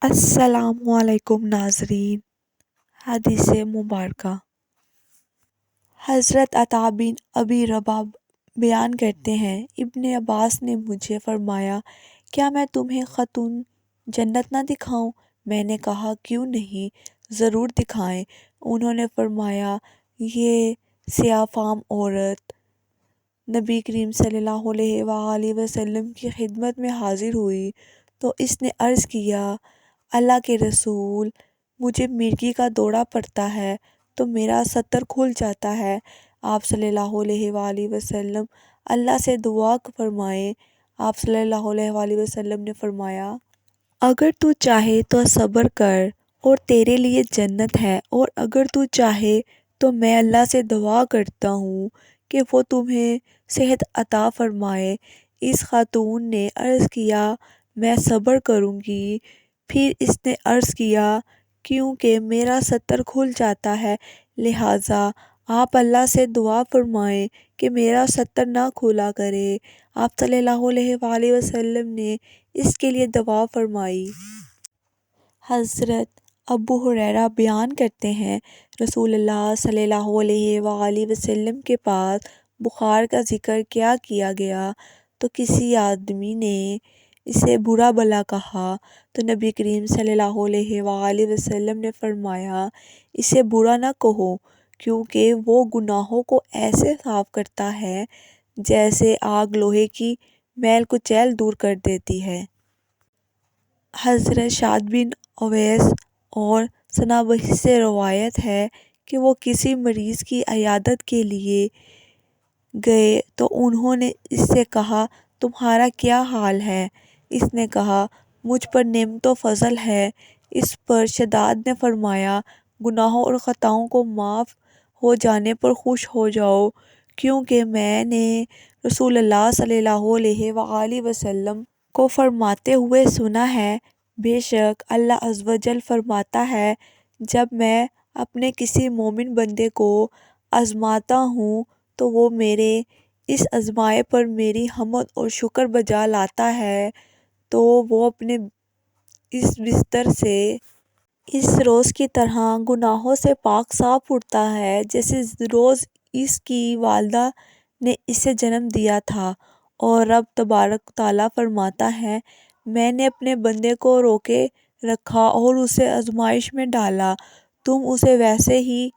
السلام علیکم ناظرین۔ حدیث مبارکہ حضرت عطا بن ابی رباح بیان کرتے ہیں، ابن عباس نے مجھے فرمایا، کیا میں تمہیں خاتون جنت نہ دکھاؤں؟ میں نے کہا، کیوں نہیں، ضرور دکھائیں۔ انہوں نے فرمایا، یہ سیاہ فام عورت نبی کریم صلی اللہ علیہ وآلہ وسلم کی خدمت میں حاضر ہوئی تو اس نے عرض کیا، اللہ کے رسول، مجھے مرگی کا دورہ پڑتا ہے تو میرا ستر کھل جاتا ہے۔ آپ صلی اللہ علیہ وآلہ وسلم اللہ سے دعا فرمائیں۔ آپ صلی اللہ علیہ وآلہ وسلم نے فرمایا، اگر تو چاہے تو صبر کر اور تیرے لیے جنت ہے، اور اگر تو چاہے تو میں اللہ سے دعا کرتا ہوں کہ وہ تمہیں صحت عطا فرمائے۔ اس خاتون نے عرض کیا، میں صبر کروں گی۔ پھر اس نے عرض کیا، کیونکہ میرا ستر کھل جاتا ہے، لہٰذا آپ اللہ سے دعا فرمائیں کہ میرا ستر نہ کھلا کرے۔ آپ صلی اللہ علیہ وآلہ وسلم نے اس کے لیے دعا فرمائی۔ حضرت ابو ہریرہ بیان کرتے ہیں، رسول اللہ صلی اللہ علیہ وآلہ وسلم کے پاس بخار کا ذکر کیا گیا تو کسی آدمی نے اسے برا بھلا کہا تو نبی کریم صلی اللہ علیہ وآلہ وسلم نے فرمایا، اسے برا نہ کہو، کیونکہ وہ گناہوں کو ایسے صاف کرتا ہے جیسے آگ لوہے کی میل کچیل دور کر دیتی ہے۔ حضرت سعد بن اویس اور صنابحی سے روایت ہے کہ وہ کسی مریض کی عیادت کے لیے گئے تو انہوں نے اس سے کہا، تمہارا کیا حال ہے؟ اس نے کہا، مجھ پر نعمت و فضل ہے۔ اس پر شداد نے فرمایا، گناہوں اور خطاؤں کو معاف ہو جانے پر خوش ہو جاؤ، کیونکہ میں نے رسول اللہ صلی اللہ علیہ وآلہ وسلم کو فرماتے ہوئے سنا ہے، بے شک اللہ عز و جل فرماتا ہے، جب میں اپنے کسی مومن بندے کو آزماتا ہوں تو وہ میرے اس آزمائے پر میری حمد اور شکر بجا لاتا ہے تو وہ اپنے اس بستر سے اس روز کی طرح گناہوں سے پاک صاف اٹھتا ہے جیسے روز اس کی والدہ نے اسے جنم دیا تھا۔ اور رب تبارک و تعالیٰ فرماتا ہے، میں نے اپنے بندے کو روکے رکھا اور اسے آزمائش میں ڈالا، تم اسے ویسے ہی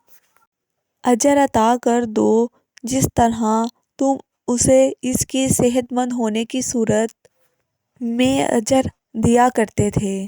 اجر عطا کر دو جس طرح تم اسے اس کی صحت مند ہونے کی صورت میں اجر دیا کرتے تھے۔